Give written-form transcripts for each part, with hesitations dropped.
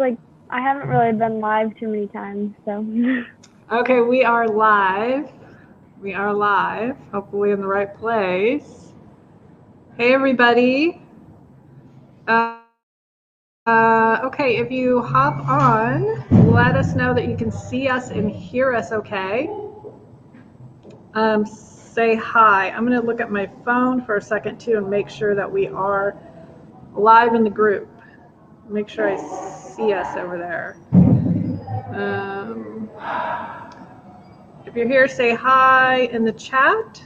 Like, I haven't really been live too many times, so. Okay, we are live. We are live, hopefully in the right place. Hey, everybody. Okay, if you hop on, let us know that you can see us and hear us okay. Say hi. I'm going to look at my phone for a second, too, and make sure that we are live in the group. Make sure I see us over there. If you're here, say hi in the chat.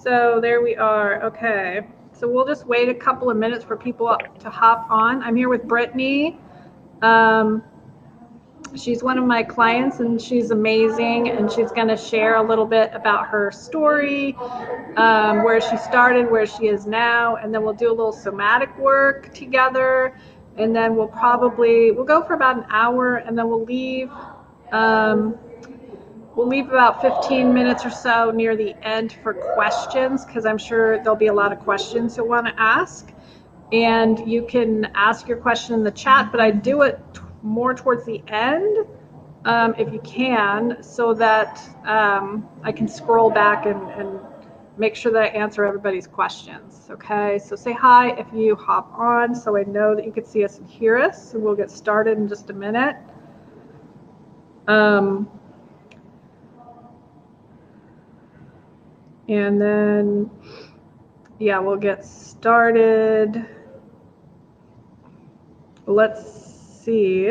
So there we are. Okay. So we'll just wait a couple of minutes for people to hop on. I'm here with Brittany. She's one of my clients and she's amazing, and she's going to share a little bit about her story, where she started, where she is now, and then we'll do a little somatic work together, and then we'll go for about an hour, and then we'll leave. We'll leave about 15 minutes or so near the end for questions, because I'm sure there'll be a lot of questions you'll want to ask. And you can ask your question in the chat, but I do it more towards the end, if you can, so that I can scroll back and make sure that I answer everybody's questions. Okay, so say hi if you hop on, so I know that you can see us and hear us. And we'll get started in just a minute. And then, yeah, we'll get started. Let's see.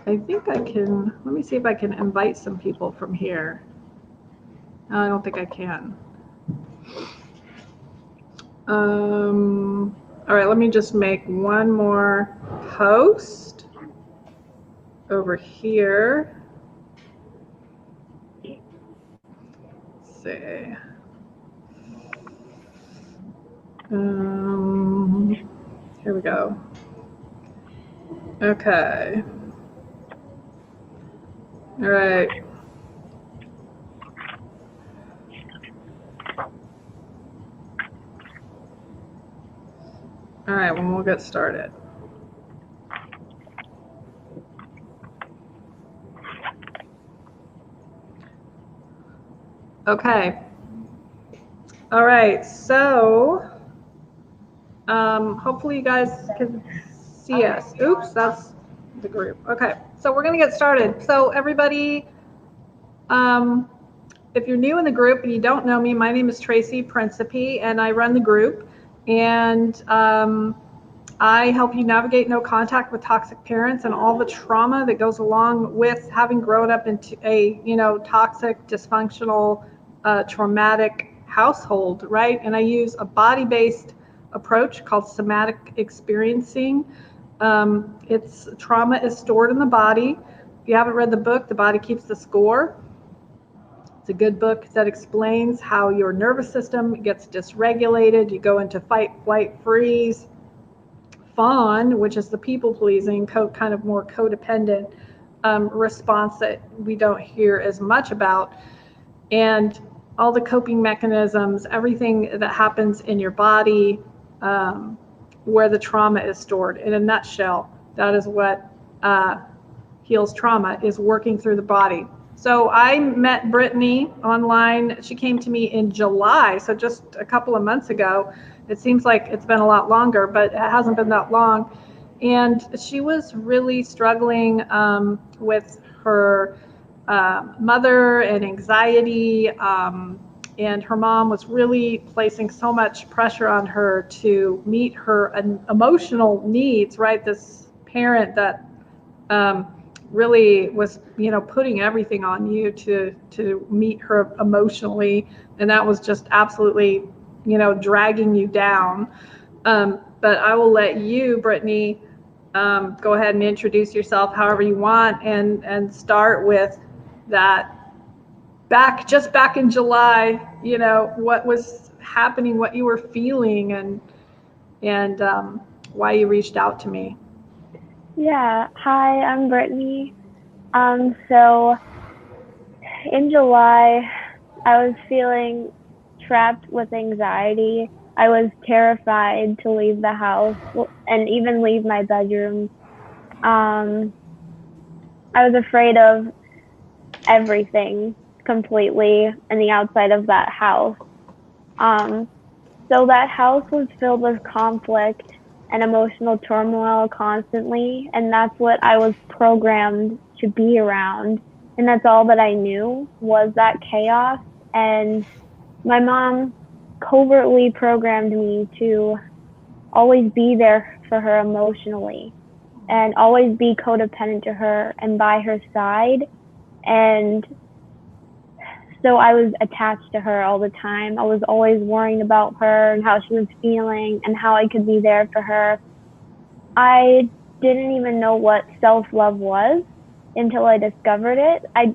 I think I can, let me see if I can invite some people from here. No, I don't think I can. All right, let me just make one more host over here. Let's see. Here we go. Okay. All right. All right, well, we'll get started. Okay. All right, so hopefully you guys can see us. Oops, that's the group. Okay, so we're going to get started. So everybody, if you're new in the group and you don't know me, my name is Tracy Principe, and I run the group. And I help you navigate no contact with toxic parents and all the trauma that goes along with having grown up into a, toxic, dysfunctional, traumatic household, right? And I use a body-based approach called somatic experiencing. It's trauma is stored in the body. If you haven't read the book, The Body Keeps the Score, it's a good book that explains how your nervous system gets dysregulated. You go into fight, flight, freeze, fawn, which is the people-pleasing, kind of more codependent response that we don't hear as much about. And all the coping mechanisms, everything that happens in your body, where the trauma is stored. In a nutshell, that is what heals trauma, is working through the body. So I met Brittany online. She came to me in July, so just a couple of months ago. It seems like it's been a lot longer, but it hasn't been that long. And she was really struggling with her mother and anxiety. And her mom was really placing so much pressure on her to meet her emotional needs, right? This parent that really was, putting everything on you to meet her emotionally, and that was just absolutely, dragging you down. But I will let you, Brittany, go ahead and introduce yourself however you want, and start with that. Back in July, what was happening, what you were feeling, and why you reached out to me. Yeah, hi, I'm Brittany. So in July, I was feeling trapped with anxiety. I was terrified to leave the house and even leave my bedroom. I was afraid of everything completely in the outside of that house. Um, so that house was filled with conflict and emotional turmoil constantly, and that's what I was programmed to be around. And that's all that I knew was that chaos. And my mom covertly programmed me to always be there for her emotionally and always be codependent to her and by her side. And so I was attached to her all the time. I was always worrying about her and how she was feeling and how I could be there for her. I didn't even know what self-love was until I discovered it. I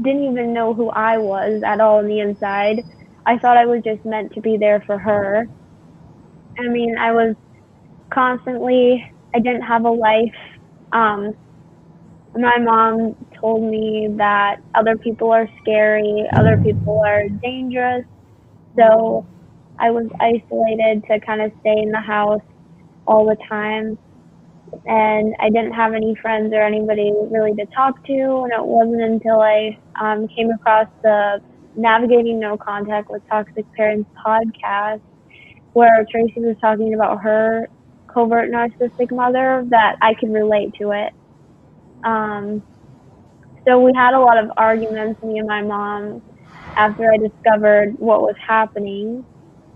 didn't even know who I was at all on the inside. I thought I was just meant to be there for her. I mean, I was constantly, I didn't have a life. Um, my mom told me that other people are scary, other people are dangerous. So I was isolated to kind of stay in the house all the time. And I didn't have any friends or anybody really to talk to. And it wasn't until I came across the Navigating No Contact with Toxic Parents podcast, where Tracy was talking about her covert narcissistic mother, that I could relate to it. Um, so we had a lot of arguments, me and my mom, after I discovered what was happening.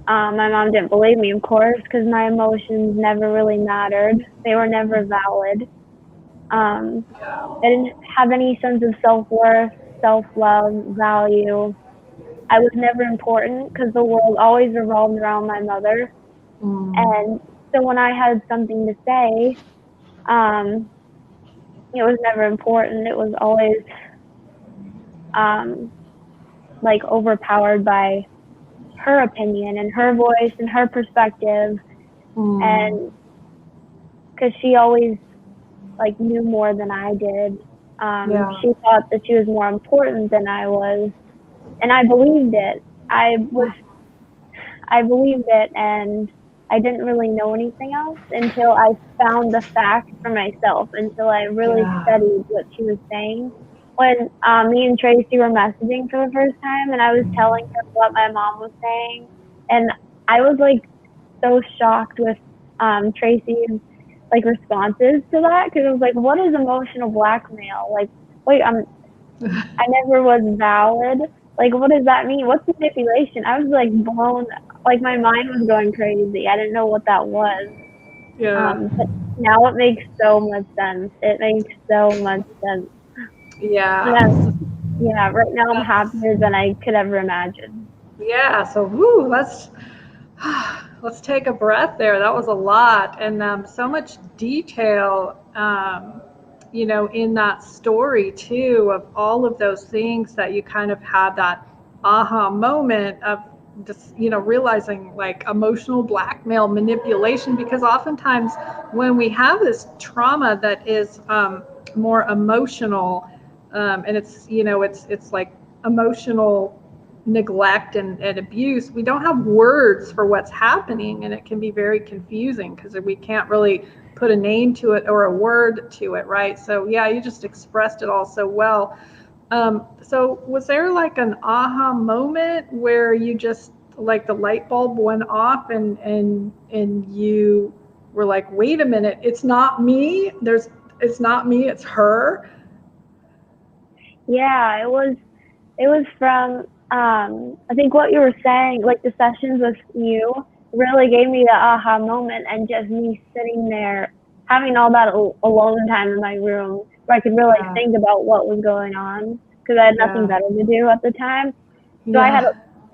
My mom didn't believe me, of course, because my emotions never really mattered. They were never valid. I didn't have any sense of self-worth, self-love, value. I was never important because the world always revolved around my mother. And so when I had something to say, um, it was never important. It was always um, like overpowered by her opinion and her voice and her perspective. And because she always like knew more than I did. She thought that she was more important than I was, and I believed it. I believed it, and I didn't really know anything else until I found the facts for myself, until I really studied what she was saying. When me and Tracy were messaging for the first time, and I was telling her what my mom was saying, and I was like so shocked with Tracy's like responses to that, because I was like, what is emotional blackmail? Like, wait, I never was valid. Like, what does that mean? What's manipulation? I was like blown, like my mind was going crazy. I didn't know what that was. But now it makes so much sense. It makes so much sense. Yeah, right now I'm happier than I could ever imagine. So let's take a breath there. That was a lot, and so much detail, in that story too, of all of those things that you kind of had that aha moment of just, realizing like emotional blackmail, manipulation, because oftentimes when we have this trauma that is more emotional, and it's like emotional neglect and abuse, we don't have words for what's happening, and it can be very confusing because we can't really put a name to it or a word to it, right? So yeah, you just expressed it all so well. So was there like an aha moment where you just like the light bulb went off, and you were like, wait a minute, it's not me, it's not me, it's her? Yeah, it was from I think what you were saying, like the sessions with you really gave me the aha moment, and just me sitting there having all that alone time in my room where I could really think about what was going on, because I had nothing better to do at the time. So I had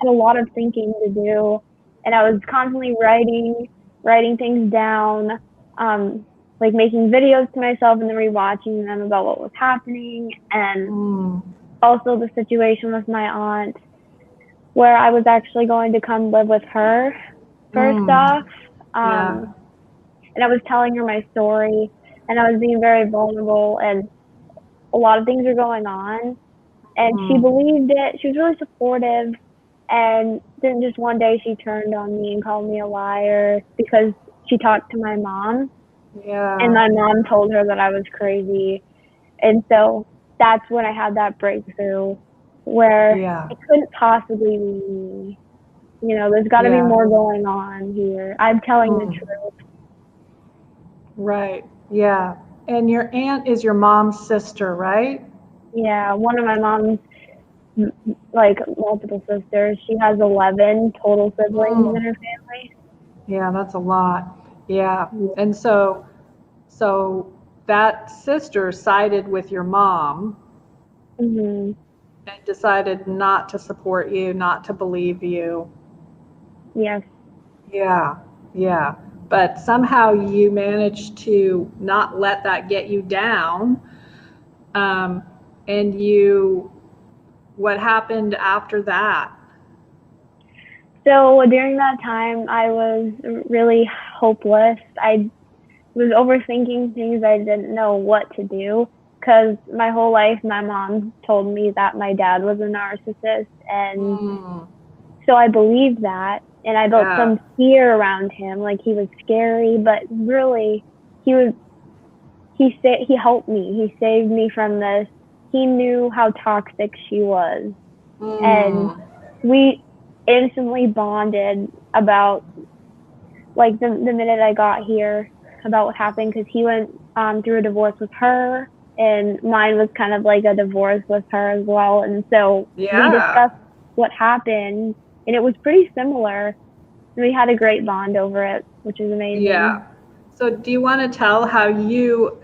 a lot of thinking to do, and I was constantly writing things down, like making videos to myself and then rewatching them about what was happening, and also the situation with my aunt, where I was actually going to come live with her first off. And I was telling her my story, and I was being very vulnerable, and a lot of things were going on. And she believed it. She was really supportive, And then just one day she turned on me and called me a liar because she talked to my mom, and my mom told her that I was crazy. And so that's when I had that breakthrough where it couldn't possibly be me. You know, there's got to be more going on here. I'm telling the truth. Right. Yeah. And your aunt is your mom's sister, right? Yeah, one of my mom's like multiple sisters. She has 11 total siblings in her family. Yeah, that's a lot. Yeah. And so that sister sided with your mom Mhm. and decided not to support you, not to believe you. Yes. Yeah. Yeah. But somehow you managed to not let that get you down. Um, and what happened after that? So during that time, I was really hopeless. I was overthinking things. I didn't know what to do because my whole life, my mom told me that my dad was a narcissist, and so I believed that, and I built some fear around him, like he was scary, but really, he was he helped me. He saved me from this. He knew how toxic she was, and we instantly bonded about like the minute I got here about what happened because he went through a divorce with her, and mine was kind of like a divorce with her as well. And so we discussed what happened, and it was pretty similar. We had a great bond over it, which is amazing. Yeah. So do you want to tell how you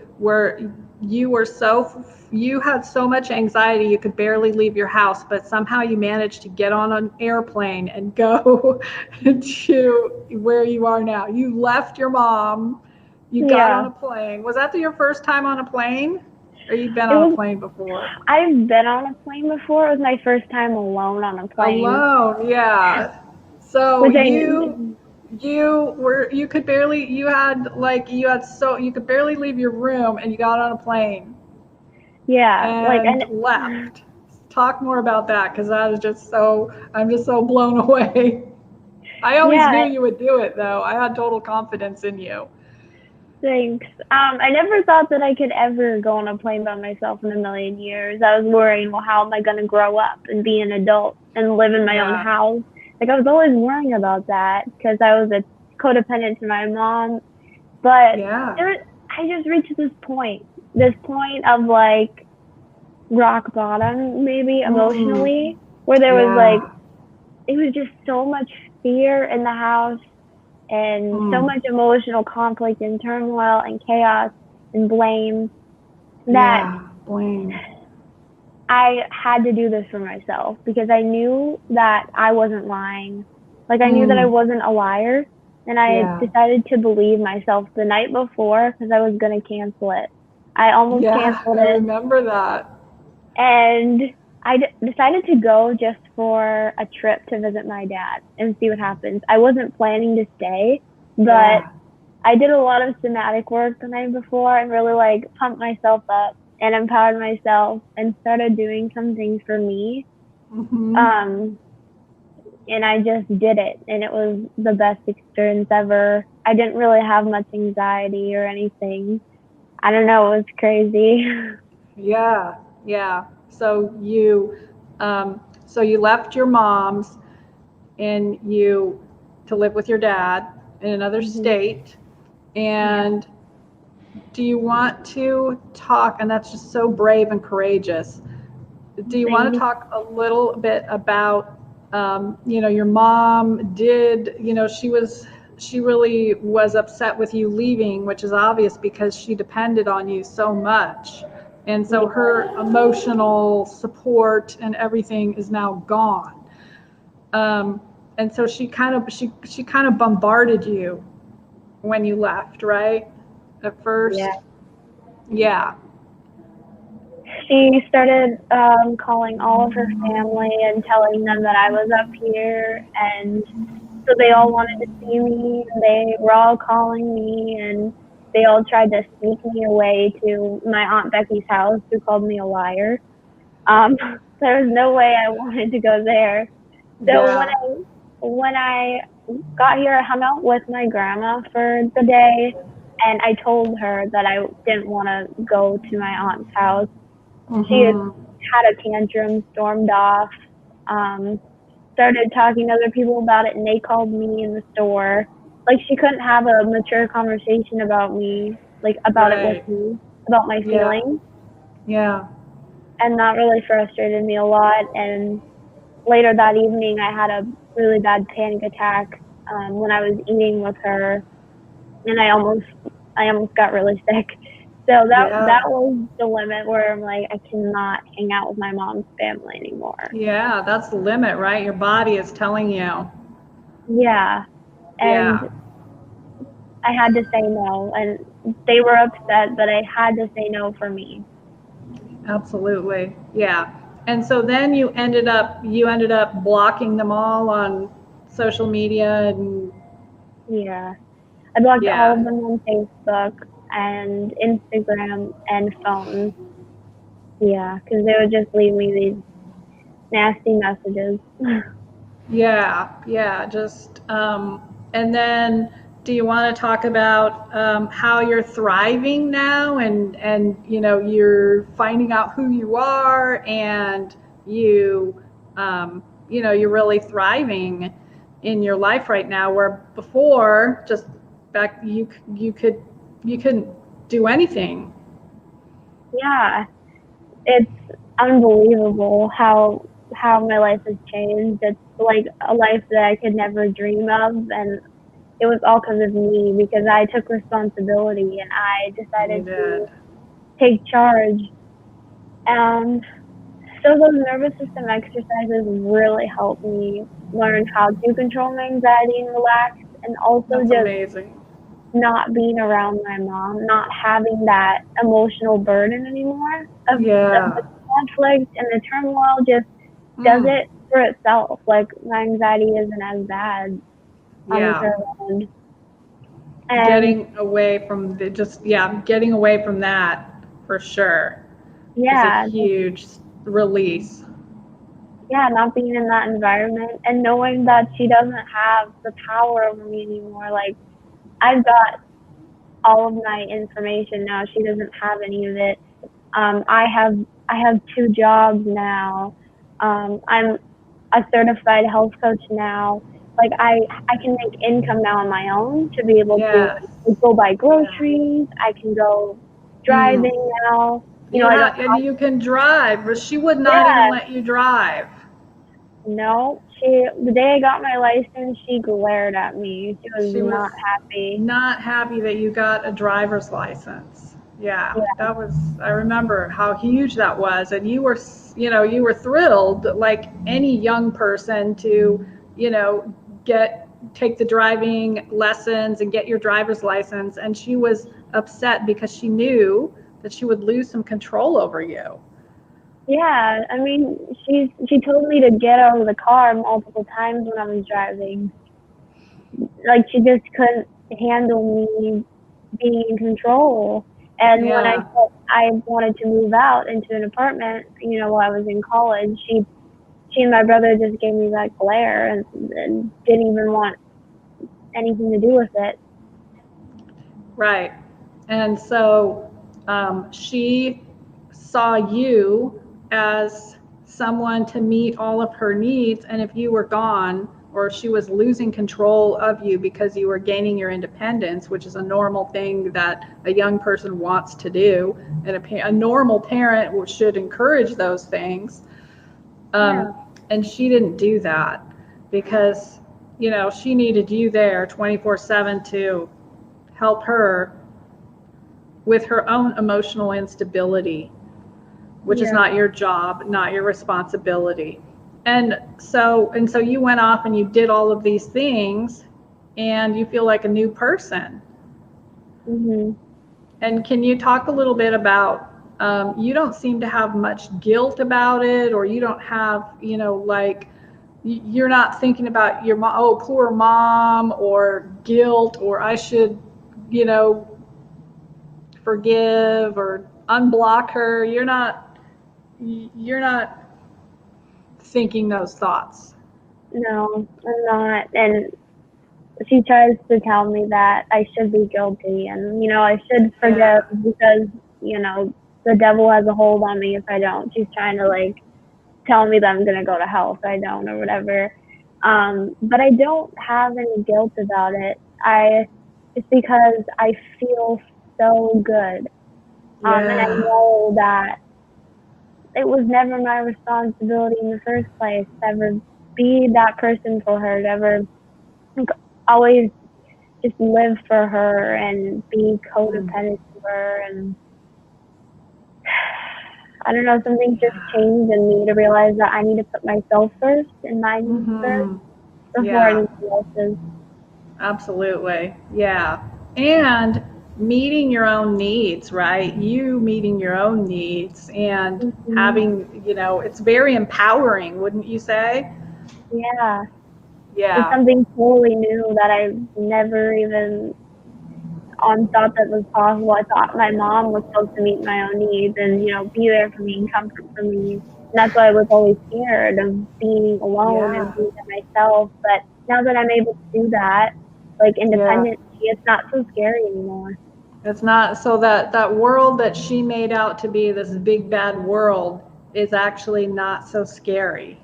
had so much anxiety you could barely leave your house, but somehow you managed to get on an airplane and go to where you are now. You left your mom, you got on a plane. Was that your first time on a plane? Or you'd been on a plane before? I've been on a plane before. It was my first time alone on a plane. Alone, yeah. So you could barely you could barely leave your room and you got on a plane. Yeah, And left. Talk more about that because I'm just so blown away. I always knew you would do it though. I had total confidence in you. Thanks. I never thought that I could ever go on a plane by myself in a million years. I was worrying, well, how am I going to grow up and be an adult and live in my own house? Like, I was always worrying about that because I was a codependent to my mom. But I just reached this point of like rock bottom, maybe emotionally, where there was like, it was just so much fear in the house and so much emotional conflict and turmoil and chaos and blame that I had to do this for myself because I knew that I wasn't lying. Like I knew that I wasn't a liar, and I decided to believe myself the night before because I was going to cancel it. I almost canceled it. I remember that. And I decided to go just for a trip to visit my dad and see what happens. I wasn't planning to stay, but I did a lot of somatic work the night before and really like pumped myself up and empowered myself and started doing some things for me. And I just did it, and it was the best experience ever. I didn't really have much anxiety or anything. I don't know, it was crazy. Yeah. So you left your mom's and to live with your dad in another state. And do you want to talk, and that's just so brave and courageous. Do you want to talk a little bit about, your mom did, she really was upset with you leaving, which is obvious because she depended on you so much. And so her emotional support and everything is now gone. And so she kind of bombarded you when you left, right? At first? Yeah. She started calling all of her family and telling them that I was up here, and so they all wanted to see me, and they were all calling me, and they all tried to sneak me away to my Aunt Becky's house, who called me a liar. There was no way I wanted to go there. So Yeah. when I got here, I hung out with my grandma for the day, and I told her that I didn't want to go to my aunt's house. She had Mm-hmm. had a tantrum, stormed off, um, started talking to other people about it, and they called me in the store. Like, she couldn't have a mature conversation about me, like about it with Right. me, about my Yeah. feelings, Yeah. and that really frustrated me a lot. And later that evening, I had a really bad panic attack when I was eating with her, and I almost got really sick. So that Yeah. was the limit where I'm like, I cannot hang out with my mom's family anymore. Yeah. That's the limit, right? Your body is telling you. Yeah, and Yeah. I had to say no, and they were upset, but I had to say no for me. Absolutely. Yeah. And so then you ended up blocking them all on social media and Yeah, I blocked all yeah. of them on Facebook and Instagram and phone. Yeah, because they would just leave me these nasty messages. Yeah. Yeah. And then do you want to talk about how you're thriving now and you're finding out who you are and you you're really thriving in your life right now where before just back you couldn't do anything. Yeah, it's unbelievable how my life has changed. It's like a life that I could never dream of, and it was all because of me, because I took responsibility and I You decided to did. take charge. And so those nervous system exercises really helped me learn how to control my anxiety and relax, and also That's just amazing. not being around my mom, not having that emotional burden anymore of the Yeah. conflict and the turmoil just does Mm. it for itself. Like, my anxiety isn't as bad with Yeah. her around. And Getting away from the just yeah, getting away from that for sure is a yeah, huge release. yeah, not being in that environment and knowing that she doesn't have the power over me anymore. Like, I've got all of my information now. She doesn't have any of it. I have two jobs now. I'm a certified health coach now. Like, I can make income now on my own to be able to Yes. go buy Yeah. groceries. I can go Mm. driving now. You I don't have and have, you can drive, but she would not even yeah, let you drive. no. The day I got my license, she glared at me. She was She not was happy. not happy that you got a driver's license. Yeah, Yeah, that was, I remember how huge that was. And you were thrilled, like any young person, to, you know, take the driving lessons and get your driver's license. And she was upset because she knew that she would lose some control over you. yeah. I mean, she told me to get out of the car multiple times when I was driving. Like, she just couldn't handle me being in control. And when I Yeah, said I wanted to move out into an apartment, while I was in college, she and my brother just gave me that glare and didn't even want anything to do with it. right. And so she saw you as someone to meet all of her needs. And if you were gone, or she was losing control of you because you were gaining your independence, which is a normal thing that a young person wants to do, and a normal parent should encourage those things. Yeah, And she didn't do that because, she needed you there 24/7 to help her with her own emotional instability, which is yeah, not your job, not your responsibility. And so you went off and you did all of these things and you feel like a new person. mhm, And can you talk a little bit about you don't seem to have much guilt about it, or you don't have, like you're not thinking about your mom, oh, poor mom, or guilt, or I should, you know, forgive or unblock her. You're not thinking those thoughts. No, I'm not. And she tries to tell me that I should be guilty and, I should forgive Yeah. because, the devil has a hold on me if I don't. She's trying to like tell me that I'm gonna go to hell if I don't or whatever. But I don't have any guilt about it. It's because I feel so good. And I Yeah. know that it was never my responsibility in the first place to ever be that person for her, to ever like, always just live for her and be Mm. codependent to her. And I don't know, something just Yeah. changed in me to realize that I need to put myself first and my needs first Mm-hmm. before Yeah. anything else is. Absolutely. Yeah. And meeting your own needs, right? You meeting your own needs and Mm-hmm. having, it's very empowering, wouldn't you say? Yeah, it's Yeah. something totally new that I never even thought that was possible. I thought my mom was supposed to meet my own needs and, be there for me and comfort for me. And that's why I was always scared of being alone and Yeah. being by myself. But now that I'm able to do that, like Yeah. independently, it's not so scary anymore. It's not so that world that she made out to be this big bad world is actually not so scary.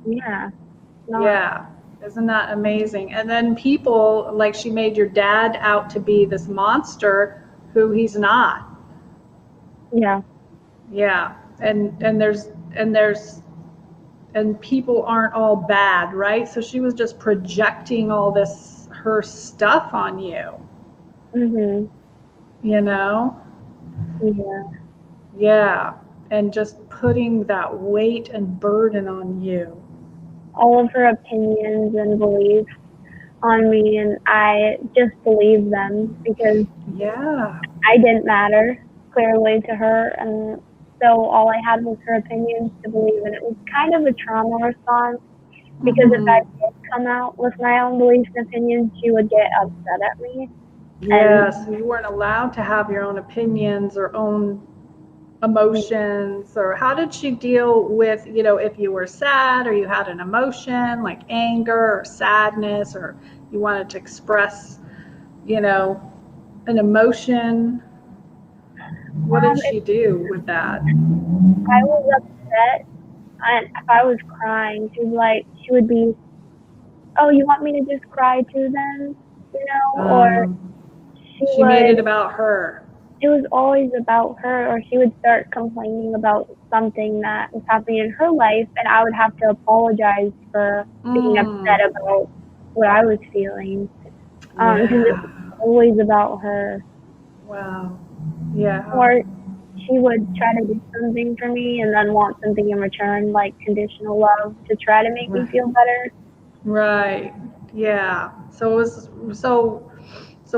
Yeah, it's not. Yeah. Isn't that amazing? And then people like she made your dad out to be this monster who he's not. Yeah. Yeah. And and people aren't all bad, right? So she was just projecting all this her stuff on you, Mhm. you know? Yeah. Yeah. And just putting that weight and burden on you. All of her opinions and beliefs on me, and I just believed them because Yeah. I didn't matter clearly to her, and so all I had was her opinions to believe, and it was kind of a trauma response because if I Mm-hmm. did come out with my own beliefs and opinions, she would get upset at me, and Yes, you weren't allowed to have your own opinions or own emotions. Or how did she deal with, if you were sad or you had an emotion like anger or sadness or you wanted to express, you know, an emotion? What did if she do with that? I was upset and if I was crying, she would be, oh, you want me to just cry too then, or she She made it would about her. it was always about her, or she would start complaining about something that was happening in her life, and I would have to apologize for being Mm, upset about what I was feeling, because it was yeah. always about her. Wow. Yeah. Or she would try to do something for me and then want something in return, like conditional love, to try to make me Right. feel better. Right. Yeah. So it was so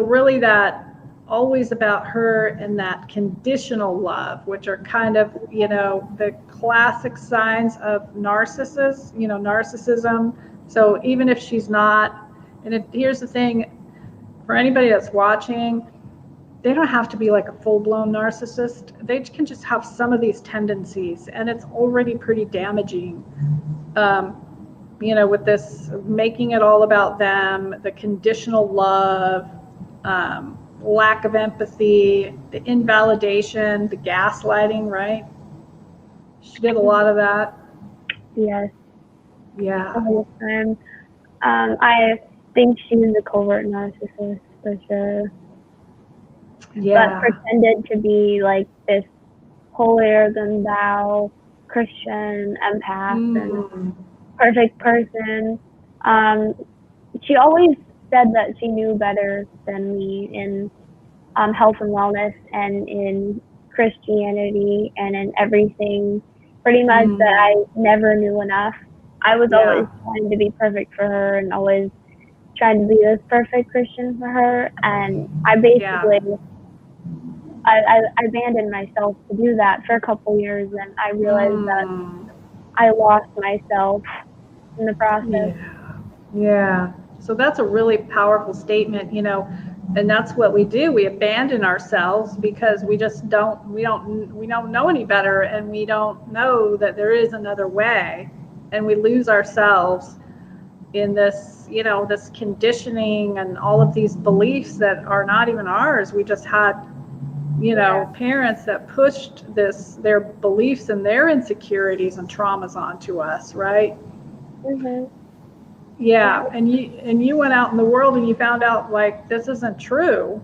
really that always about her and that conditional love, which are kind of, the classic signs of narcissism. So even if she's not, and here's the thing, for anybody that's watching, they don't have to be like a full-blown narcissist. They can just have some of these tendencies, and it's already pretty damaging. Um, with this making it all about them, the conditional love, lack of empathy, the invalidation, the gaslighting, right? She did a lot of that. Yes, Yeah. all the time. I think she's a covert narcissist for sure, but Yeah. pretended to be like this holier than thou Christian empath and Mm. perfect person. Um, she always said that she knew better than me in health and wellness and in Christianity and in everything. Pretty much that Mm. I never knew enough. I was always Yeah. trying to be perfect for her and always trying to be this perfect Christian for her. And I Yeah. basically I abandoned myself to do that for a couple years, and I realized that Mm. I lost myself in the process. Yeah. Yeah. So that's a really powerful statement, and that's what we do. We abandon ourselves because we don't know any better, and we don't know that there is another way, and we lose ourselves. in this, this conditioning and all of these beliefs that are not even ours. We just had, parents that pushed their beliefs and their insecurities and traumas onto us, right? Mm-hmm. Yeah, and you went out in the world and you found out like this isn't true.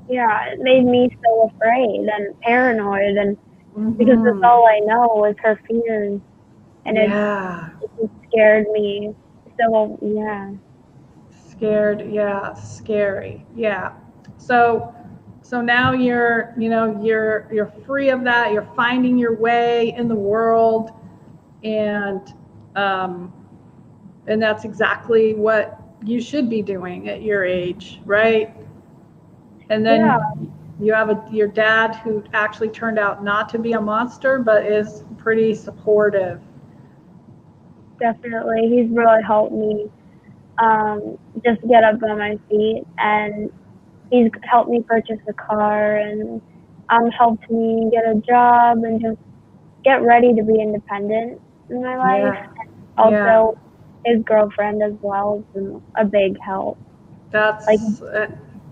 Yeah, it made me so afraid and paranoid, and because that's Mm-hmm. all I know is her fears, and Yeah. it just scared me. So yeah, Scared, yeah, scary, yeah. So now you're free of that. You're finding your way in the world, and um, and that's exactly what you should be doing at your age, right? And yeah, then you have your dad who actually turned out not to be a monster, but is pretty supportive. definitely. He's really helped me just get up on my feet, and he's helped me purchase a car, and helped me get a job and just get ready to be independent in my life. Yeah, yeah. Also, his girlfriend as well has been a big help. Like, That's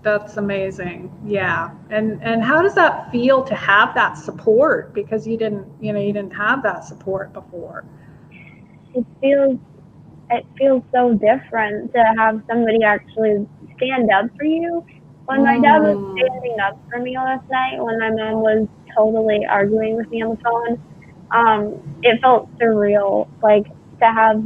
that's amazing. Yeah. And how does that feel to have that support? Because you didn't have that support before. it feels it feels so different to have somebody actually stand up for you. When my dad was Mm, standing up for me last night, when my mom was totally arguing with me on the phone, it felt surreal, like to have,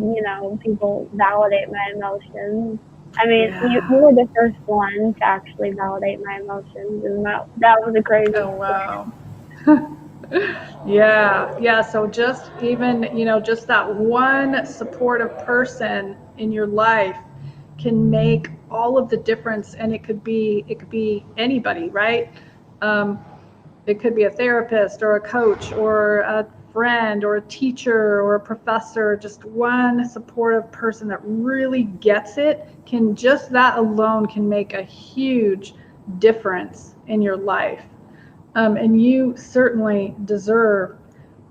people validate my emotions. I mean, you yeah. were the first one to actually validate my emotions, and that was a crazy Oh wow. Yeah, yeah. So just even, just that one supportive person in your life can make all of the difference. And it could be anybody, right? Um, it could be a therapist or a coach or a friend or a teacher or a professor. Just one supportive person that really gets it can, just that alone can make a huge difference in your life. And you certainly deserve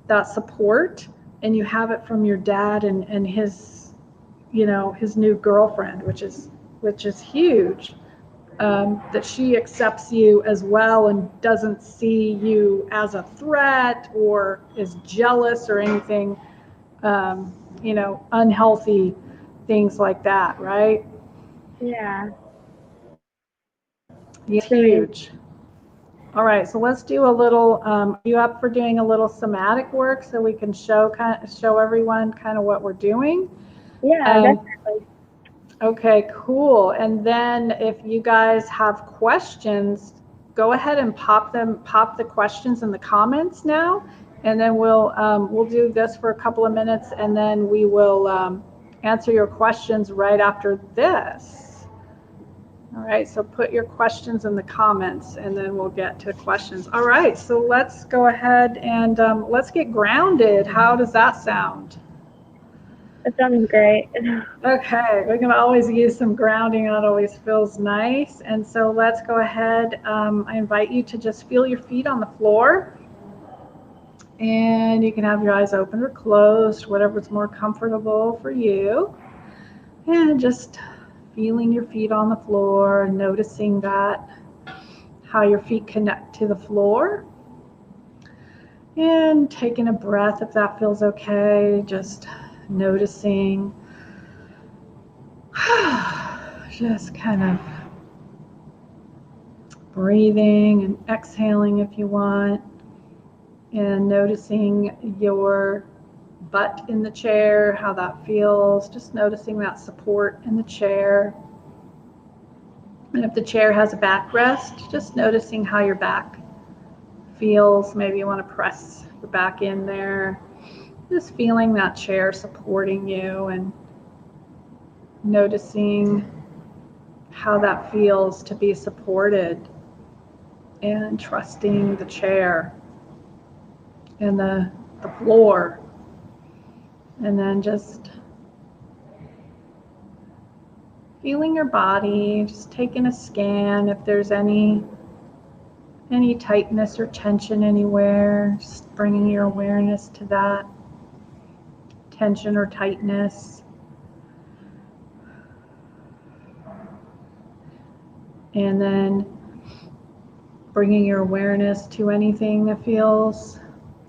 that support, and you have it from your dad and his, his new girlfriend, which is huge. That she accepts you as well and doesn't see you as a threat or is jealous or anything, unhealthy things like that, right? yeah. Yeah, To me. huge. All right, so let's do a little. Are you up for doing a little somatic work so we can show everyone kind of what we're doing? Yeah, Um, definitely. okay, cool. And then if you guys have questions, go ahead and pop the questions in the comments now, and then we'll do this for a couple of minutes, and then we will answer your questions right after this. All right, so put your questions in the comments and then we'll get to questions. All right, so let's go ahead and let's get grounded. How does that sound? That sounds great. Okay, we can always use some grounding. That always feels nice. And so let's go ahead. I invite you to just feel your feet on the floor. And you can have your eyes open or closed, whatever's more comfortable for you. And just feeling your feet on the floor, noticing that, how your feet connect to the floor. And taking a breath if that feels okay, just noticing, just kind of breathing and exhaling if you want, and noticing your butt in the chair, how that feels, just noticing that support in the chair. And if the chair has a backrest, just noticing how your back feels. Maybe you want to press your back in there. Just feeling that chair supporting you and noticing how that feels to be supported, and trusting the chair and the floor. And then just feeling your body, just taking a scan if there's any tightness or tension anywhere, just bringing your awareness to that tension or tightness. And then bringing your awareness to anything that feels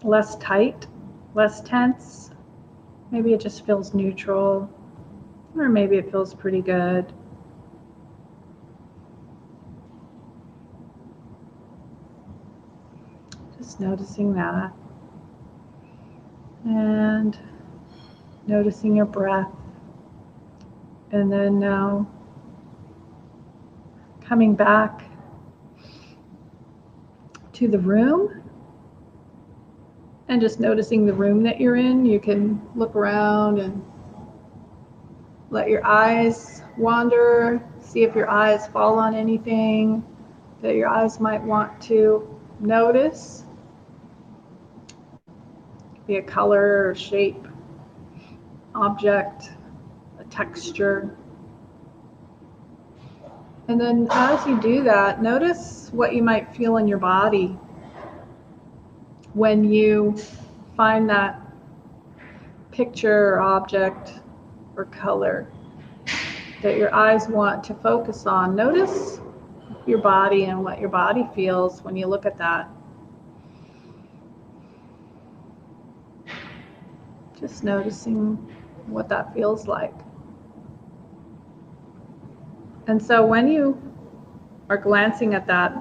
less tight, less tense. Maybe it just feels neutral, or maybe it feels pretty good. Just noticing that. And noticing your breath. And then now coming back to the room and just noticing the room that you're in. You can look around and let your eyes wander, see if your eyes fall on anything that your eyes might want to notice. Be a color or shape, object, a texture. And then as you do that, notice what you might feel in your body when you find that picture or object or color that your eyes want to focus on. Notice your body and what your body feels when you look at that. Just noticing what that feels like. And so when you are glancing at that,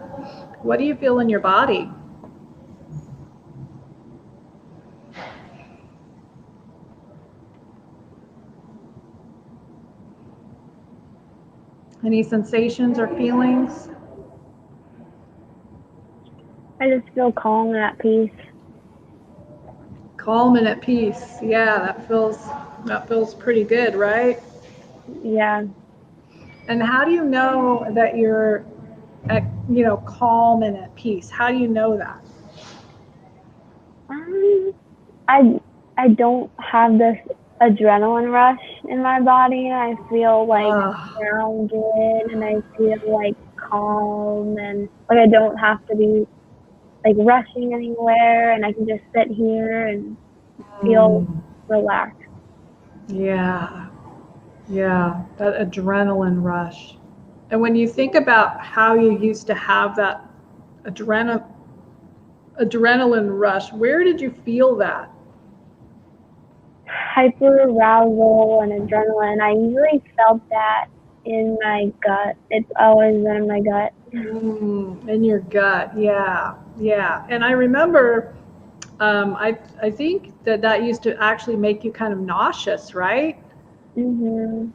what do you feel in your body? Any sensations or feelings? I just feel calm and at peace. Calm and at peace. Yeah, that feels pretty good, right? Yeah. And how do you know that you're calm and at peace? How do you know that? I don't have this adrenaline rush in my body. I feel like grounded and I feel like calm and like I don't have to be like rushing anywhere and I can just sit here and feel relaxed. Yeah, that adrenaline rush. And when you think about how you used to have that adrenaline rush, where did you feel that? Hyperarousal and adrenaline. I usually felt that in my gut. It's always been in my gut. In your gut, yeah. And I remember, I think that used to actually make you kind of nauseous, right? Mhm.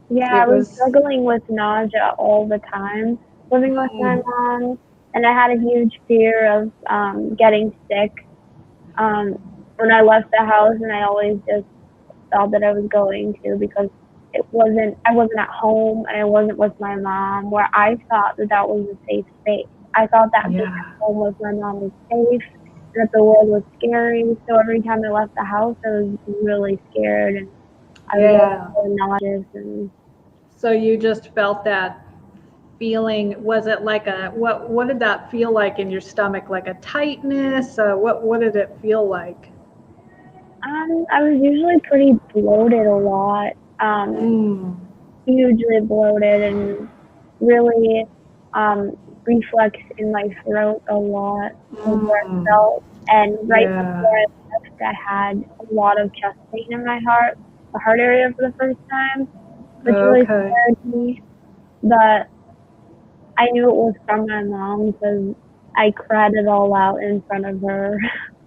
Yeah, I was struggling with nausea all the time, living with my mom, and I had a huge fear of getting sick. When I left the house, and I always just thought that I was going to because I wasn't at home and I wasn't with my mom, where I thought that was a safe space. I thought that being at home with my mom was safe, and that the world was scary. So every time I left the house, I was really scared and I was nauseous. And so you just felt that feeling. Was it like what did that feel like in your stomach? Like a tightness? What did it feel like? I was usually pretty bloated a lot, hugely bloated and really reflex in my throat a lot of where it felt. And right before I left, I had a lot of chest pain in my the heart area for the first time, which really scared me. But I knew it was from my mom because I cried it all out in front of her.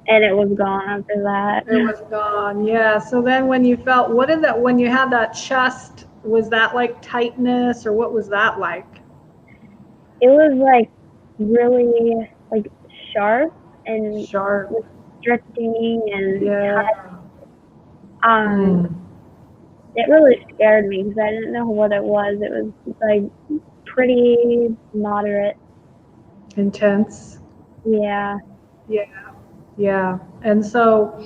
And it was gone after that. It was gone, yeah. So then when you felt, when you had that chest, was that like tightness or what was that like? It was like really like sharp and restricting and it really scared me because I didn't know what it was. It was like pretty moderate. Intense. Yeah. And so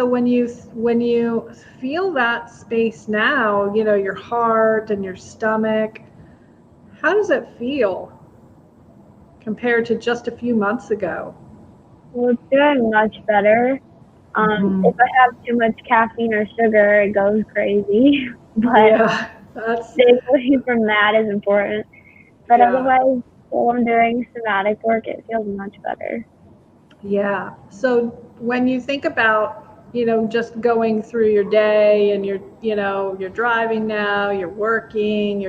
when you feel that space now, your heart and your stomach, how does it feel compared to just a few months ago? Well, it's doing much better. If I have too much caffeine or sugar, it goes crazy. But staying away from that is important. But Yeah. otherwise, while I'm doing somatic work, it feels much better. Yeah. So when you think about, just going through your day and you're driving now, you're working,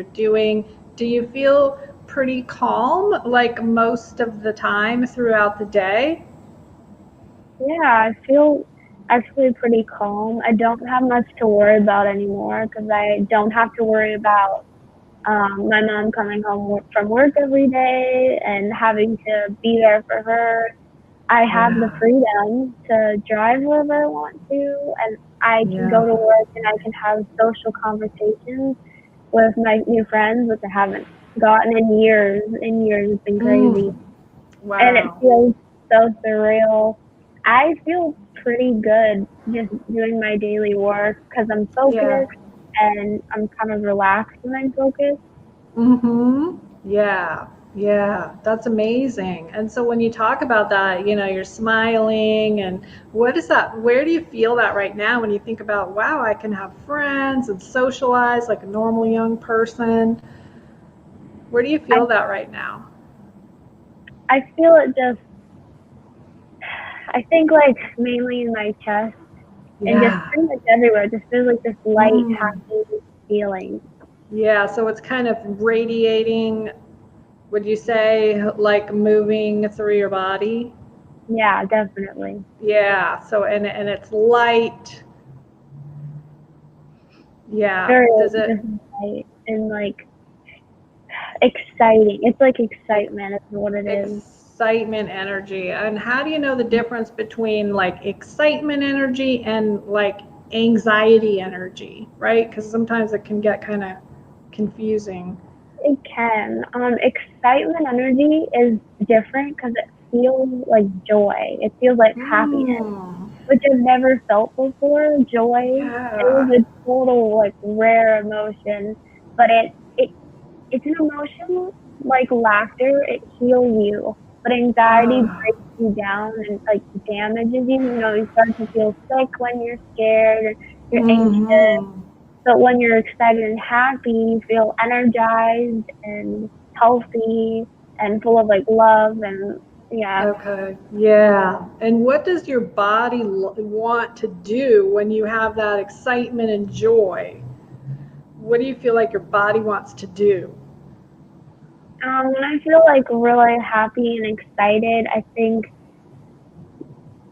do you feel pretty calm like most of the time throughout the day? Yeah, I feel actually pretty calm. I don't have much to worry about anymore because I don't have to worry about my mom coming home from work every day and having to be there for her. I have the Yeah. freedom to drive wherever I want to, and I can go Yeah. to work and I can have social conversations with my new friends, which I haven't gotten in years. In years, it's been crazy, Mm. and it Wow. feels so surreal. I feel pretty good just doing my daily work because I'm Yeah. focused and I'm kind of relaxed when I'm focused. Mm-hmm. Yeah. Yeah. That's amazing. And so when you talk about that, you're smiling and what is that? Where do you feel that right now when you think about, wow, I can have friends and socialize like a normal young person? Where do you I feel that right now? I feel it just. I think like mainly in my chest and just Yeah. pretty much everywhere. Just feels like this light, Mm. happy feeling. Yeah. So it's kind of radiating, would you say, like moving through your body? Yeah, definitely. Yeah. So, and it's light. Yeah. Very Does it? just light and like exciting. It's like Ex- excitement is what it is. excitement energy. And how do you know the difference between like excitement energy and like anxiety energy, right? Because sometimes it can get kind of confusing. It can. Excitement energy is different because it feels like joy. It feels like happiness, Mm, which I've never felt before. Joy. It was yeah. a total like rare emotion, but it's an emotion like laughter. It heals you, but anxiety Ah, breaks you down and like damages you. You know, you start to feel sick when you're scared, or you're anxious. mm-hmm. But when you're excited and happy, you feel energized and healthy and full of like love and yeah. Okay. Yeah. And what does your body want to do when you have that excitement and joy? What do you feel like your body wants to do? When I feel like really happy and excited, I think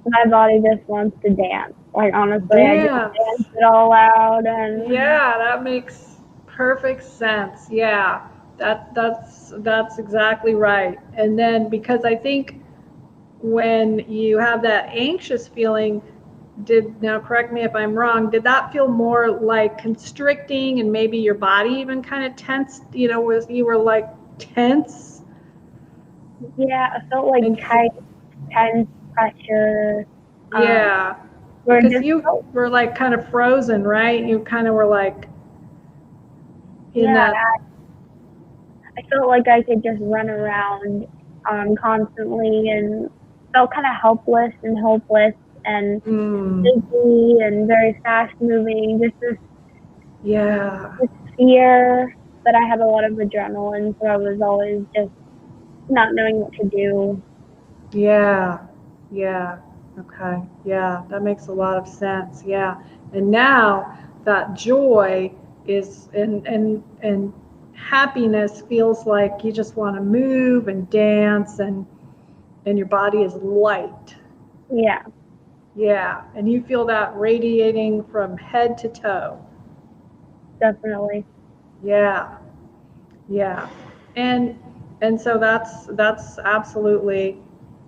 my body just wants to dance. Like honestly, I just dance Dance. it all out and Yeah, that makes perfect sense. Yeah. That's exactly right. And then because I think when you have that anxious feeling, now correct me if I'm wrong, did that feel more like constricting and maybe your body even kind of tensed, was you were like tense yeah, I felt like and tight, tense pressure. Um, yeah, where it because just you felt were like kind of frozen, right? You kind of were like in yeah, that I felt like I could just run around constantly and felt kind of helpless and hopeless and mm, busy and very fast moving. Just yeah. this fear, but I had a lot of adrenaline, so I was always just not knowing what to do. Yeah, yeah, okay, yeah, that makes a lot of sense. Yeah, and now that joy is and happiness feels like you just want to move and dance and your body is light. Yeah, Yeah, and you feel that radiating from head to toe. definitely. Yeah, yeah, and and so that's absolutely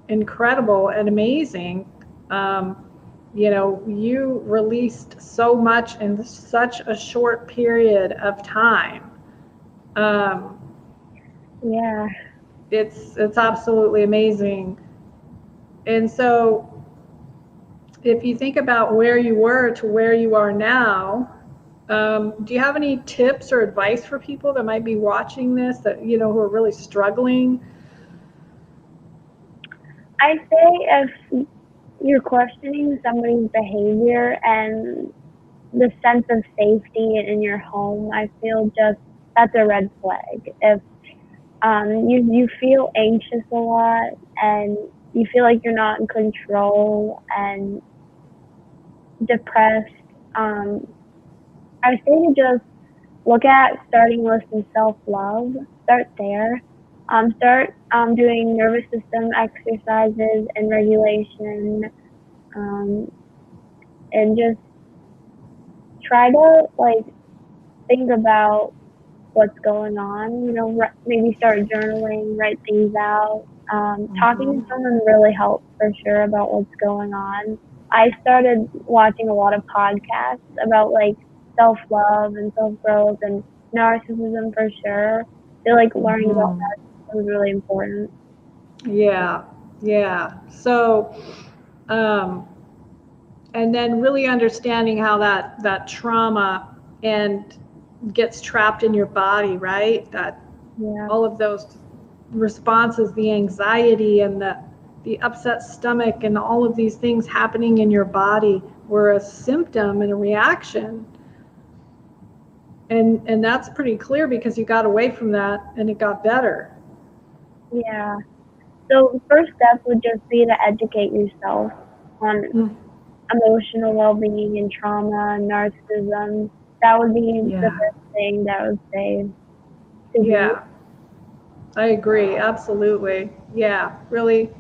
incredible and amazing. Um, you released so much in such a short period of time. Um, Yeah. it's absolutely amazing. And so, if you think about where you were to where you are now, do you have any tips or advice for people that might be watching this that who are really struggling? I say if you're questioning somebody's behavior and the sense of safety in your home, I feel just that's a red flag. If You feel anxious a lot, and you feel like you're not in control and depressed. I say to just look at starting with some self-love. Start there. Start doing nervous system exercises and regulation, um, and just try to like think about what's going on. You know, maybe start journaling, write things out. Talking to someone really helps for sure about what's going on. I started watching a lot of podcasts about like self love and self growth and narcissism for sure. I feel like learning about that was really important. Yeah, yeah. So, and then really understanding how that trauma and gets trapped in your body, right? That Yeah. all of those responses, the anxiety and the upset stomach and all of these things happening in your body were a symptom and a reaction. And that's pretty clear because you got away from that and it got better. Yeah. So the first step would just be to educate yourself on emotional well-being and trauma and narcissism. That would be the first thing that I would say to do. Yeah, I agree. Absolutely. Yeah, really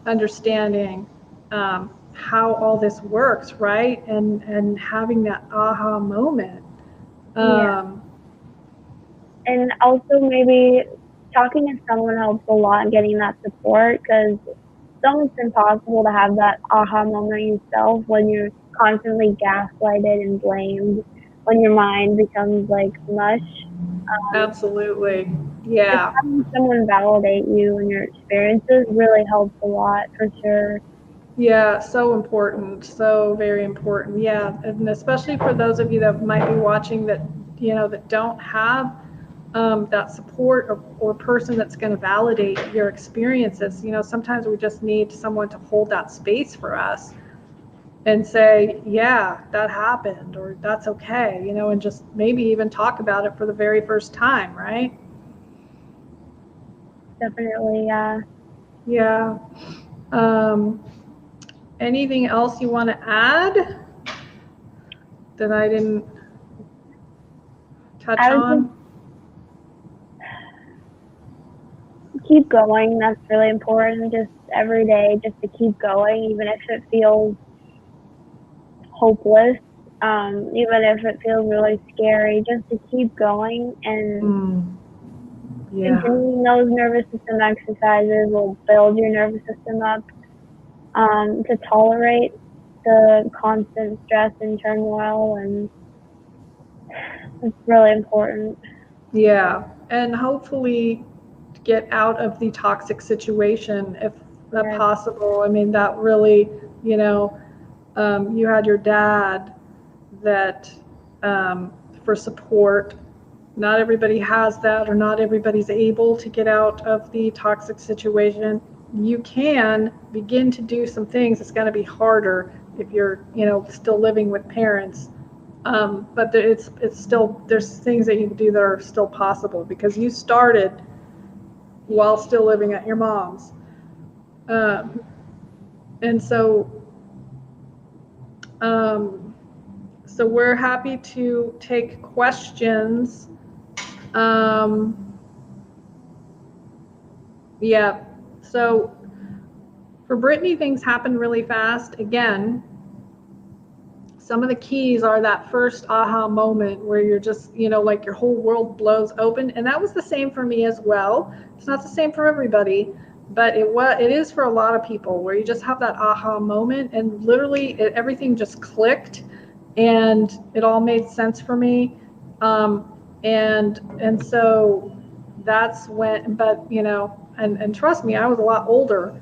understanding how all this works, right? And having that aha moment. Yeah. And also maybe talking to someone helps a lot, getting that support, because it's almost impossible to have that aha moment yourself when you're constantly gaslighted and blamed, when your mind becomes like mush. Absolutely. Just Yeah. having someone validate you and your experiences really helps a lot for sure. Yeah, so important. So very important. Yeah. And especially for those of you that might be watching that, that don't have that support or person that's going to validate your experiences. Sometimes we just need someone to hold that space for us and say, yeah, that happened, or that's okay, and just maybe even talk about it for the very first time, right? Definitely, yeah. Yeah. Um, anything else you want to add that I didn't touch I would just on? keep going. That's really important. Just every day, just to keep going, even if it feels hopeless, even if it feels really scary, just to keep going and continuing those nervous system exercises will build your nervous system up to tolerate the constant stress and turmoil, and it's really important. Yeah. And hopefully get out of the toxic situation if Yes. possible. I mean, that really, you had your dad that for support. Not everybody has that, or not everybody's able to get out of the toxic situation. You can begin to do some things. It's going to be harder if you're, still living with parents. But it's still, there's things that you can do that are still possible because you started while still living at your mom's. And so we're happy to take questions. Yeah. So for Brittany, things happen really fast. Again, some of the keys are that first aha moment where you're just, like your whole world blows open. And that was the same for me as well. It's not the same for everybody, but it is for a lot of people where you just have that aha moment and literally everything just clicked and it all made sense for me. And so that's when, but and trust me, I was a lot older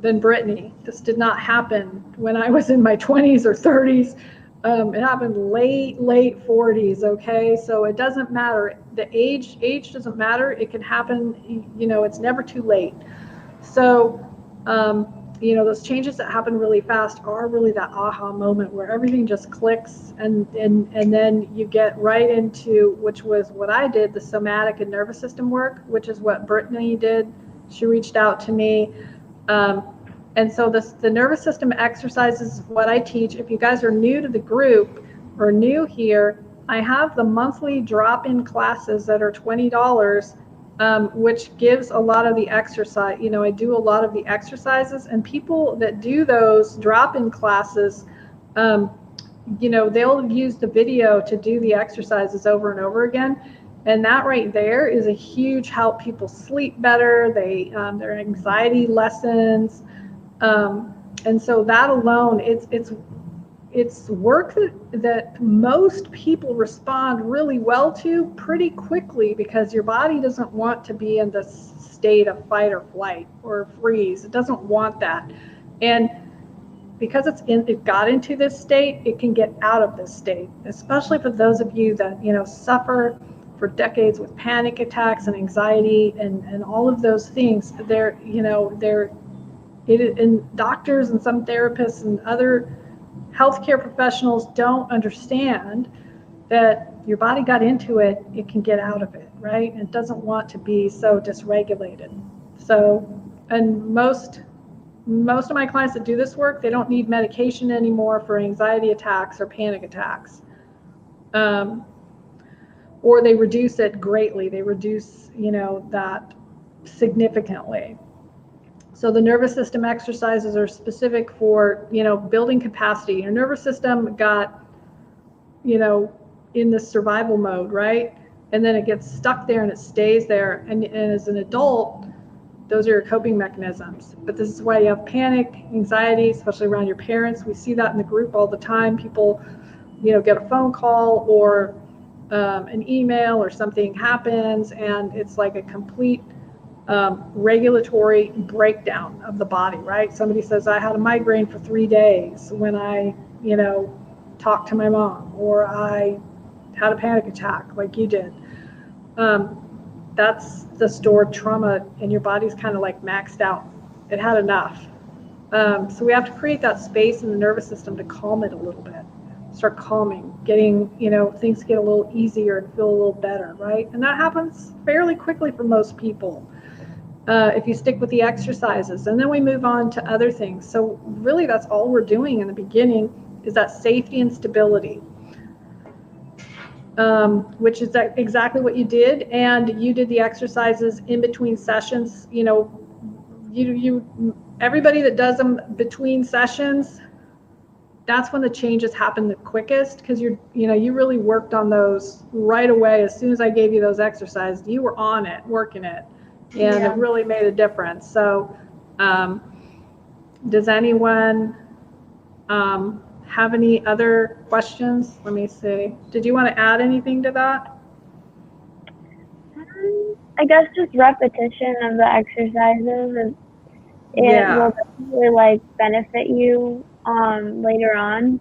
than Brittany. This did not happen when I was in my 20s or 30s. It happened late 40s. Okay, so it doesn't matter. The age doesn't matter. It can happen. It's never too late. So those changes that happen really fast are really that aha moment where everything just clicks, and then you get right into, which was what I did, the somatic and nervous system work, which is what Brittany did. She reached out to me. And so the nervous system exercises is what I teach. If you guys are new to the group or new here, I have the monthly drop-in classes that are $20, which gives a lot of the exercise. I do a lot of the exercises, and people that do those drop-in classes, they'll use the video to do the exercises over and over again. And that right there is a huge help. People sleep better. Their anxiety lessens. And so that alone, it's work that most people respond really well to pretty quickly, because your body doesn't want to be in this state of fight or flight or freeze. It doesn't want that. And because it got into this state, it can get out of this state, especially for those of you that, suffer for decades with panic attacks and anxiety and all of those things. And doctors and some therapists and other healthcare professionals don't understand that your body got into it, it can get out of it, right? It doesn't want to be so dysregulated. So, and most of my clients that do this work, they don't need medication anymore for anxiety attacks or panic attacks. Or they reduce it greatly. They reduce, that significantly. So the nervous system exercises are specific for, building capacity. Your nervous system got, in this survival mode, right? And then it gets stuck there and it stays there. And as an adult, those are your coping mechanisms. But this is why you have panic, anxiety, especially around your parents. We see that in the group all the time. People, get a phone call or an email or something happens, and it's like a complete regulatory breakdown of the body, right? Somebody says, I had a migraine for 3 days when I, talked to my mom, or I had a panic attack like you did. That's the stored trauma, and your body's kind of like maxed out. It had enough. So we have to create that space in the nervous system to calm it a little bit. Start calming, getting, things get a little easier and feel a little better, right? And that happens fairly quickly for most people. If you stick with the exercises, and then we move on to other things. So really that's all we're doing in the beginning, is that safety and stability, which is exactly what you did. And you did the exercises in between sessions. Everybody that does them between sessions, that's when the changes happen the quickest, because you really worked on those right away. As soon as I gave you those exercises, you were on it, working it. And it really made a difference. So does anyone have any other questions? Let me see. Did you want to add anything to that? I guess just repetition of the exercises. It will definitely benefit you later on.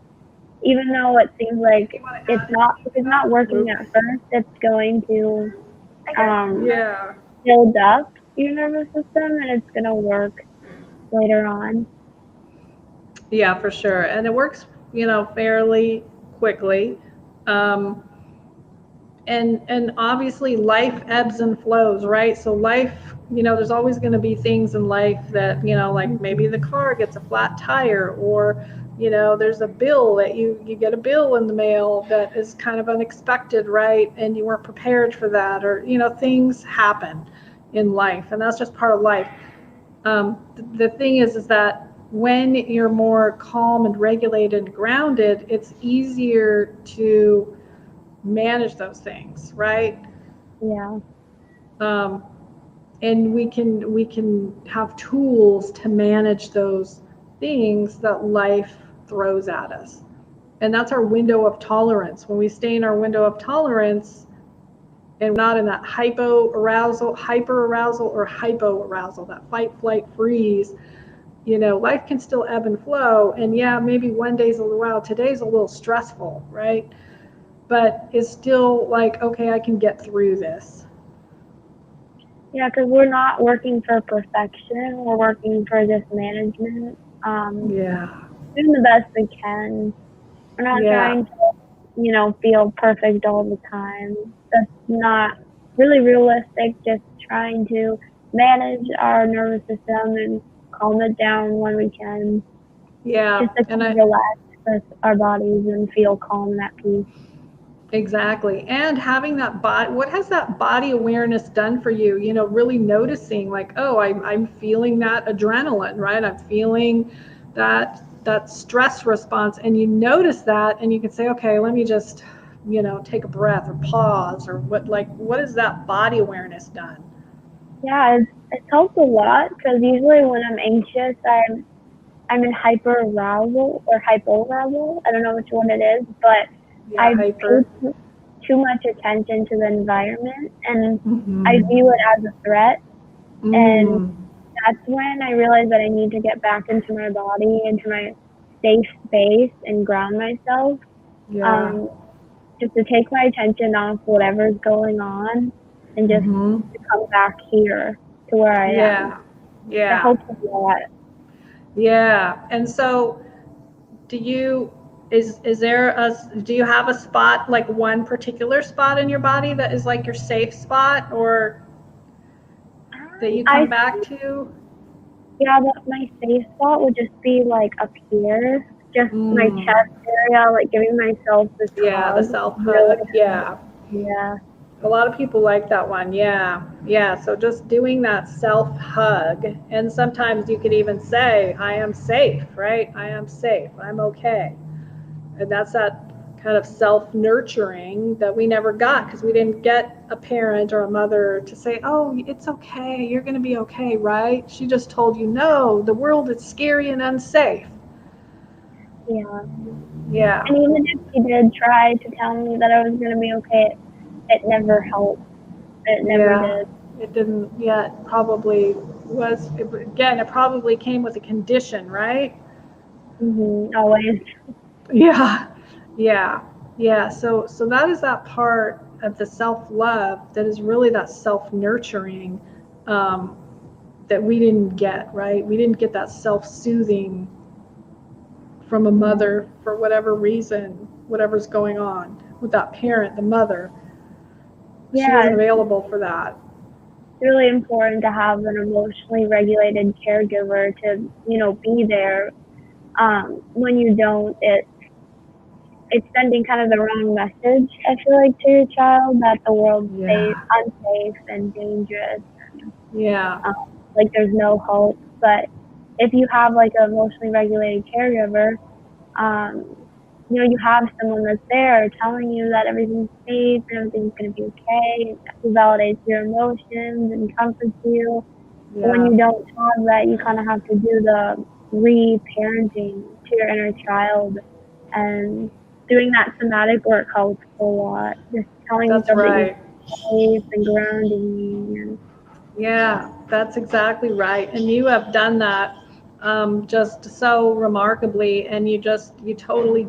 Even though it seems like if it's not working at first, it's going to build up your nervous system, and it's going to work later on. Yeah, for sure. And it works, fairly quickly. And obviously life ebbs and flows, right? So life, there's always going to be things in life that, like maybe the car gets a flat tire, or, there's a bill that you get a bill in the mail that is kind of unexpected, right? And you weren't prepared for that, or, things happen in life, and that's just part of life. The thing is that when you're more calm and regulated and grounded, it's easier to manage those things, right? Yeah. And we can have tools to manage those things that life throws at us. And that's our window of tolerance. When we stay in our window of tolerance and not in that hyper arousal, or hypo-arousal, that fight, flight, freeze, life can still ebb and flow. And maybe one day's a little, wow, today's a little stressful, right? But it's still like, okay, I can get through this. Yeah, because we're not working for perfection. We're working for just management. Yeah. Doing the best we can. We're not Yeah. trying to, feel perfect all the time. That's not really realistic. Just trying to manage our nervous system and calm it down when we can, Yeah. just to And kind of relax our bodies and feel calm and at peace. exactly. And having that body, what has that body awareness done for you? Really noticing like, oh, I'm feeling that adrenaline, right? I'm feeling that stress response. And you notice that and you can say, okay, let me just, take a breath or pause or what has that body awareness done? Yeah, it's helped a lot because usually when I'm anxious, I'm in hyper arousal or hypoarousal. I don't know which one it is, but Yeah, I hyper. pay too much attention to the environment and I Mm-hmm. view it as a threat. And Mm. that's when I realize that I need to get back into my body, into my safe space and ground myself. Yeah. Um, just to take my attention off whatever's going on and just Mm-hmm. to come back here to where I am. Yeah. It Yeah. helps a lot. Yeah. And so do you is there a do you have a spot, like one particular spot in your body that is like your safe spot or that you I come back to? Yeah, but my safe spot would just be like up here, just my Mm. chest area, like giving myself this Yeah, the hug. self Really hug. Yeah. Yeah. A lot of people like that one. Yeah. Yeah. So just doing that self hug. And sometimes you could even say, I am safe, right? I am safe. I'm okay. And that's that kind of self nurturing that we never got because we didn't get a parent or a mother to say, oh, it's okay. You're going to be okay, right? She just told you, no, the world is scary and unsafe. Yeah. Yeah. And even if he did try to tell me that I was gonna be okay, it never helped. It never Yeah. did. It didn't yet, probably was, again, it probably came with a condition, right? Always. Yeah, yeah, yeah. So that is that part of the self-love that is really that self-nurturing um, that we didn't get, right? We didn't get that self-soothing from a Yeah. mother for whatever reason, whatever's going on with that parent, the mother. She Yeah, wasn't it's available for that. really important to have an emotionally regulated caregiver to, be there. When you don't, it's sending kind of the wrong message, I feel like, to your child that the world's safe, Yeah, unsafe and dangerous. yeah, Um, like there's no hope. But if you have like an emotionally regulated caregiver, um, you have someone that's there telling you that everything's safe and everything's going to be okay, who validates your emotions and comforts you. But when yeah. you don't have that, you kind of have to do the re-parenting to your inner child, and doing that somatic work helps a lot. Just telling That's yourself that you're right. safe and grounding. And Yeah, that's exactly right. And you have done that just so remarkably. And you totally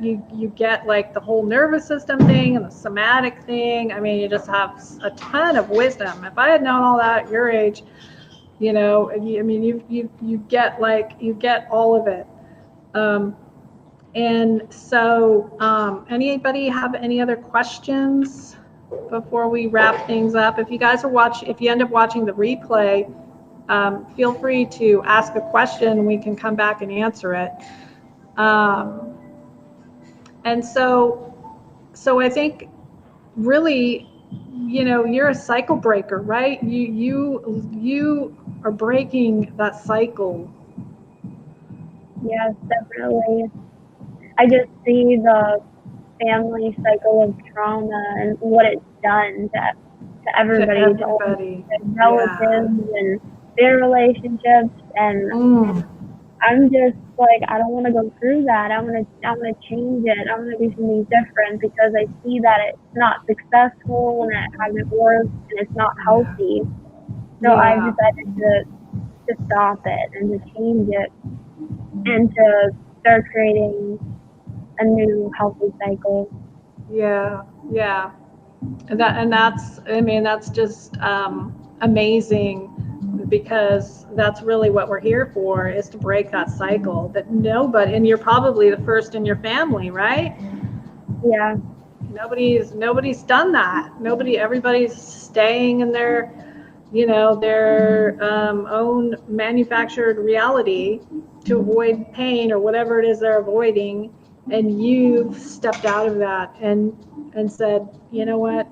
you get like the whole nervous system thing and the somatic thing. I mean, you just have a ton of wisdom. If I had known all that at your age, I mean, you get you get all of it. Um, and so, anybody have any other questions before we wrap things up? If you guys are watching, if you end up watching the replay, feel free to ask a question and we can come back and answer it. Um, and so I think really, you're a cycle breaker, right? You are breaking that cycle. yes, definitely. I just see the family cycle of trauma and what it's done to To everybody, to all everybody. their Yeah. relatives and their relationships. And Mm. I'm just like, I don't want to go through that. I want to change it. I want to do something different because I see that it's not successful and it hasn't worked and it's not Yeah. healthy. So I've Yeah. decided to stop it and to change it and to start creating a new healthy cycle. Yeah. Yeah. And that's, I mean, that's just, amazing, because that's really what we're here for, is to break that cycle that nobody, and you're probably the first in your family, right? Yeah. Nobody's done that. Everybody's staying in their, their own manufactured reality to avoid pain or whatever it is they're avoiding. And you've stepped out of that and said, you know what,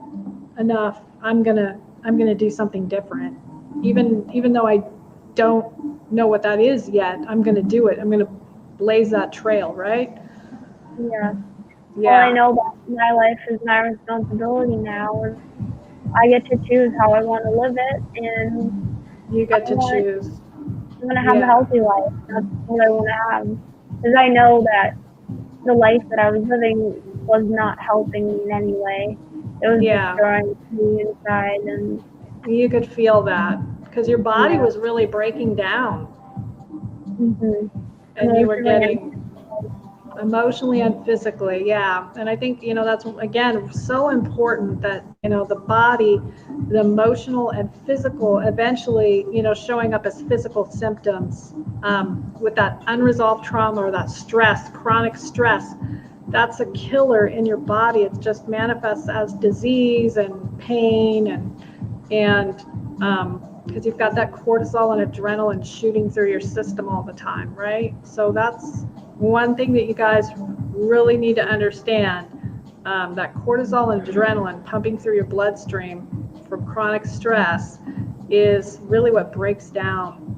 enough. I'm gonna do something different. Even though I don't know what that is yet, I'm gonna do it. I'm gonna blaze that trail, right? Yeah. Well, I Yeah. know that my life is my responsibility now, and I get to choose how I want to live it, and You I get to want choose. I'm gonna have a Yeah. healthy life. That's what I want to have, because I know that the life that I was living was not helping me in any way. It was Yeah. destroying me inside, and You could feel that because your body yeah, was really breaking down, and you were emotionally and getting emotionally and physically. Yeah. And I think, that's again so important, that, the body, the emotional and physical, eventually, showing up as physical symptoms, with that unresolved trauma or that stress, chronic stress. That's a killer in your body. It just manifests as disease and pain, and because you've got that cortisol and adrenaline shooting through your system all the time, right? So that's one thing that you guys really need to understand. That cortisol and adrenaline pumping through your bloodstream from chronic stress is really what breaks down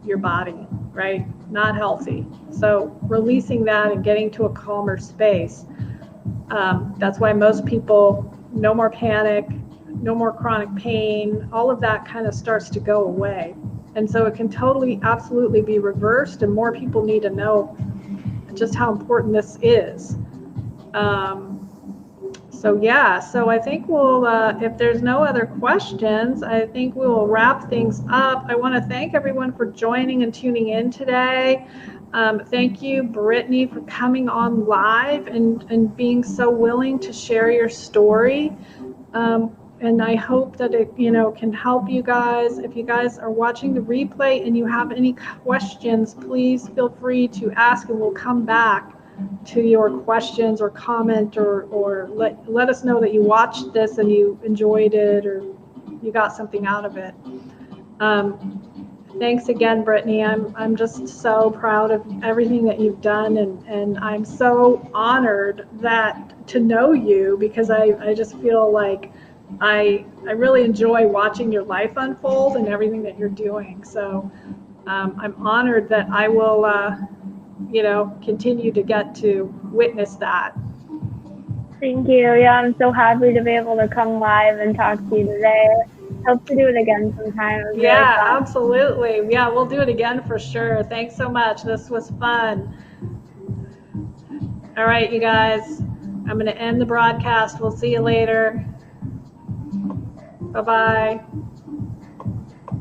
your body, right? Not healthy. So releasing that and getting to a calmer space. That's why most people, no more panic, no more chronic pain, all of that kind of starts to go away. And so it can totally, absolutely be reversed, and more people need to know just how important this is. So I think we'll, if there's no other questions, I think we will wrap things up. I want to thank everyone for joining and tuning in today. Thank you, Brittany, for coming on live and being so willing to share your story. And I hope that it, can help you guys. If you guys are watching the replay and you have any questions, please feel free to ask, and we'll come back to your questions or comment, or let us know that you watched this and you enjoyed it, or you got something out of it. Thanks again, Brittany. I'm just so proud of everything that you've done, and I'm so honored to know you, because I just feel like I really enjoy watching your life unfold and everything that you're doing. So I'm honored that I will, continue to get to witness that. thank you. Yeah, I'm so happy to be able to come live and talk to you today. Hope to do it again sometime. It was really Yeah, fun. absolutely. Yeah, we'll do it again for sure. Thanks so much. This was fun. All right, you guys, I'm going to end the broadcast. We'll see you later. Bye-bye.